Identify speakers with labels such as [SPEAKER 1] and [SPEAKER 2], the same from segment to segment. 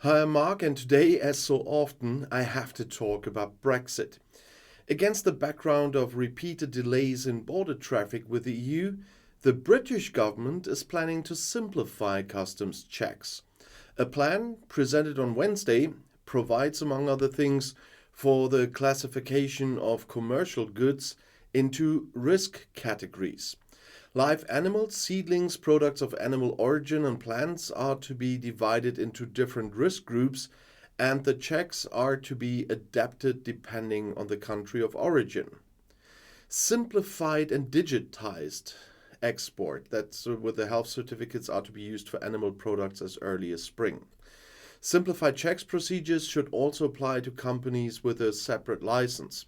[SPEAKER 1] Hi, I'm Mark, and today, as so often, I have to talk about Brexit. Against the background of repeated delays in border traffic with the EU, the British government is planning to simplify customs checks. A plan presented on Wednesday provides, among other things, for the classification of commercial goods into risk categories. Live animals, seedlings, products of animal origin, and plants are to be divided into different risk groups, and the checks are to be adapted depending on the country of origin. Simplified and digitized export, that's with the health certificates, are to be used for animal products as early as spring. Simplified checks procedures should also apply to companies with a separate license.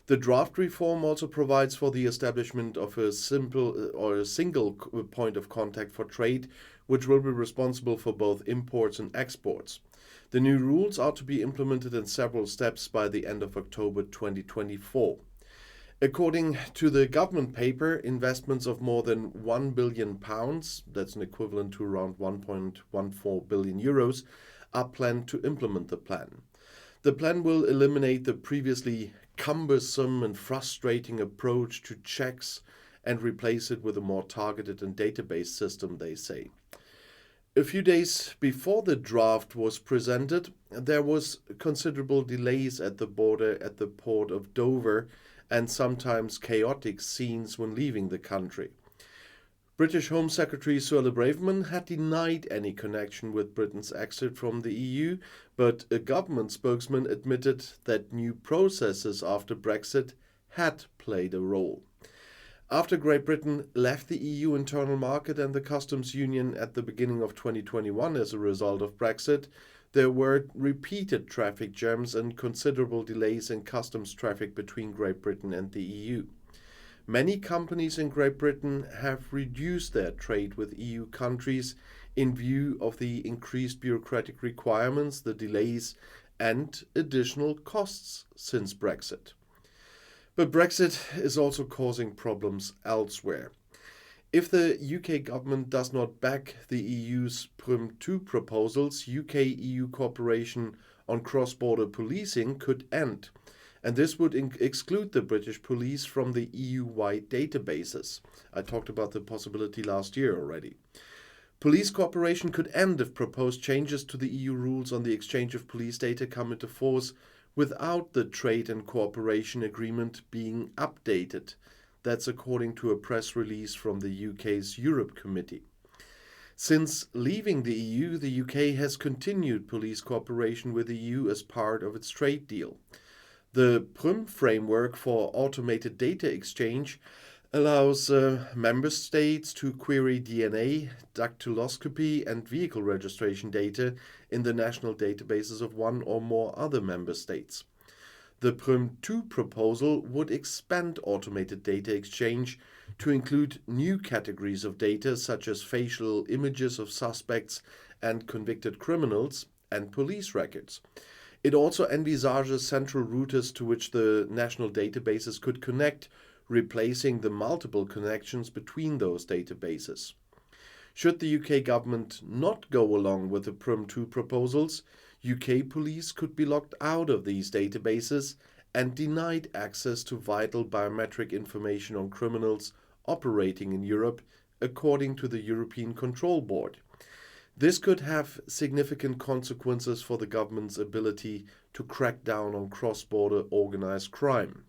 [SPEAKER 1] The draft reform also provides for the establishment of a single point of contact for trade, which will be responsible for both imports and exports. The new rules are to be implemented in several steps by the end of October 2024. According to the government paper, investments of more than £1 billion, that's an equivalent to around 1.14 billion euros, are planned to implement the plan. The plan will eliminate the previously cumbersome and frustrating approach to checks and replace it with a more targeted and database system, they say. A few days before the draft was presented, there was considerable delays at the border at the port of Dover and sometimes chaotic scenes when leaving the country. British Home Secretary Suella Braverman had denied any connection with Britain's exit from the EU, but a government spokesman admitted that new processes after Brexit had played a role. After Great Britain left the EU internal market and the customs union at the beginning of 2021 as a result of Brexit, there were repeated traffic jams and considerable delays in customs traffic between Great Britain and the EU. Many companies in Great Britain have reduced their trade with EU countries in view of the increased bureaucratic requirements, the delays, and additional costs since Brexit. But Brexit is also causing problems elsewhere. If the UK government does not back the EU's Prim II proposals, UK-EU cooperation on cross-border policing could end. And this would exclude the British police from the EU-wide databases. I talked about the possibility last year already. Police cooperation could end if proposed changes to the EU rules on the exchange of police data come into force without the trade and cooperation agreement being updated. That's according to a press release from the UK's Europe Committee. Since leaving the EU, the UK has continued police cooperation with the EU as part of its trade deal. The Prim framework for automated data exchange allows member states to query DNA, dactyloscopy, and vehicle registration data in the national databases of one or more other member states. The Prim II proposal would expand automated data exchange to include new categories of data such as facial images of suspects and convicted criminals and police records. It also envisages central routers to which the national databases could connect, replacing the multiple connections between those databases. Should the UK government not go along with the Prim II proposals, UK police could be locked out of these databases and denied access to vital biometric information on criminals operating in Europe, according to the European Control Board. This could have significant consequences for the government's ability to crack down on cross-border organized crime.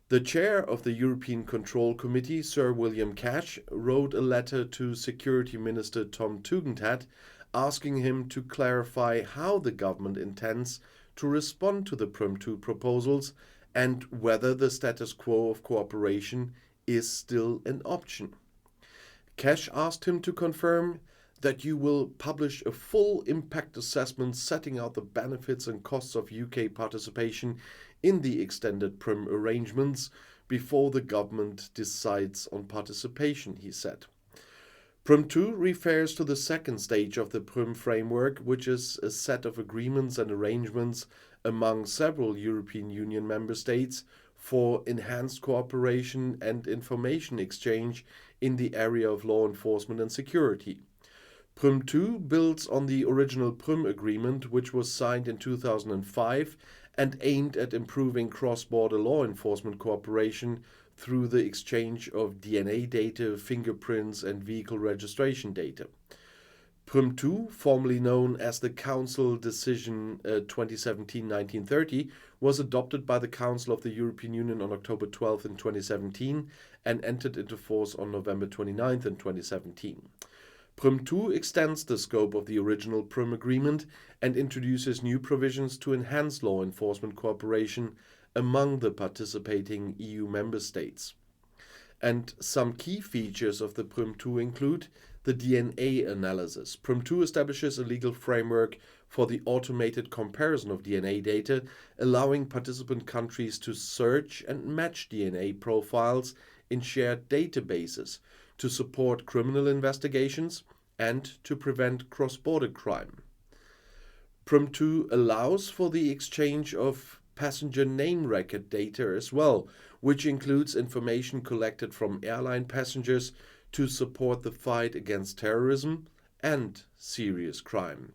[SPEAKER 1] The chair of the European Control Committee, Sir William Cash, wrote a letter to Security Minister Tom Tugendhat asking him to clarify how the government intends to respond to the Prim II proposals and whether the status quo of cooperation is still an option. Cash asked him to confirm that you will publish a full impact assessment setting out the benefits and costs of UK participation in the extended Prim arrangements before the government decides on participation, he said. Prim II refers to the second stage of the Prim framework, which is a set of agreements and arrangements among several European Union member states for enhanced cooperation and information exchange in the area of law enforcement and security. Prim II builds on the original Prim Agreement, which was signed in 2005 and aimed at improving cross-border law enforcement cooperation through the exchange of DNA data, fingerprints, and vehicle registration data. Prim II, formerly known as the Council Decision 2017-1930, was adopted by the Council of the European Union on October 12 in 2017 and entered into force on November 29 in 2017. Prim II extends the scope of the original Prim Agreement and introduces new provisions to enhance law enforcement cooperation among the participating EU member states. And some key features of the Prim II include the DNA analysis. Prim II establishes a legal framework for the automated comparison of DNA data, allowing participant countries to search and match DNA profiles in shared databases to support criminal investigations and to prevent cross-border crime. Prim II allows for the exchange of passenger name record data as well, which includes information collected from airline passengers to support the fight against terrorism and serious crime.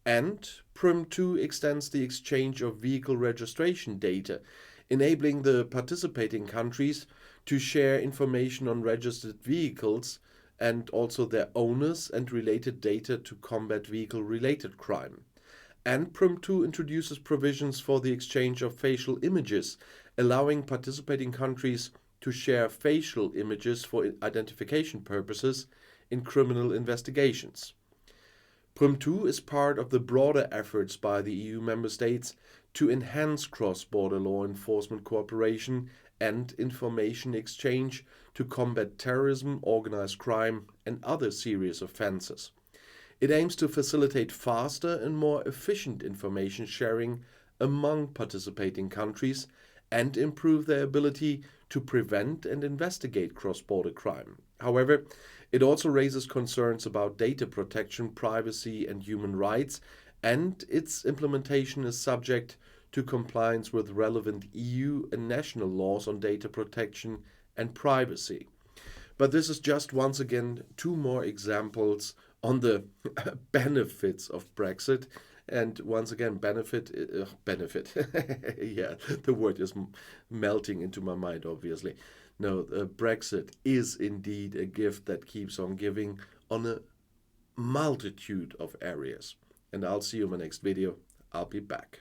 [SPEAKER 1] And Prim II extends the exchange of vehicle registration data, enabling the participating countries to share information on registered vehicles and also their owners and related data to combat vehicle-related crime. And Prim II introduces provisions for the exchange of facial images, allowing participating countries to share facial images for identification purposes in criminal investigations. Prim II is part of the broader efforts by the EU member states to enhance cross-border law enforcement cooperation and information exchange to combat terrorism, organized crime, and other serious offenses. It aims to facilitate faster and more efficient information sharing among participating countries and improve their ability to prevent and investigate cross-border crime. However, it also raises concerns about data protection, privacy, and human rights, and its implementation is subject to compliance with relevant EU and national laws on data protection and privacy. But this is just once again two more examples on the benefits of Brexit. And once again, benefit. Yeah, the word is melting into my mind, obviously. No, Brexit is indeed a gift that keeps on giving on a multitude of areas. And I'll see you in my next video. I'll be back.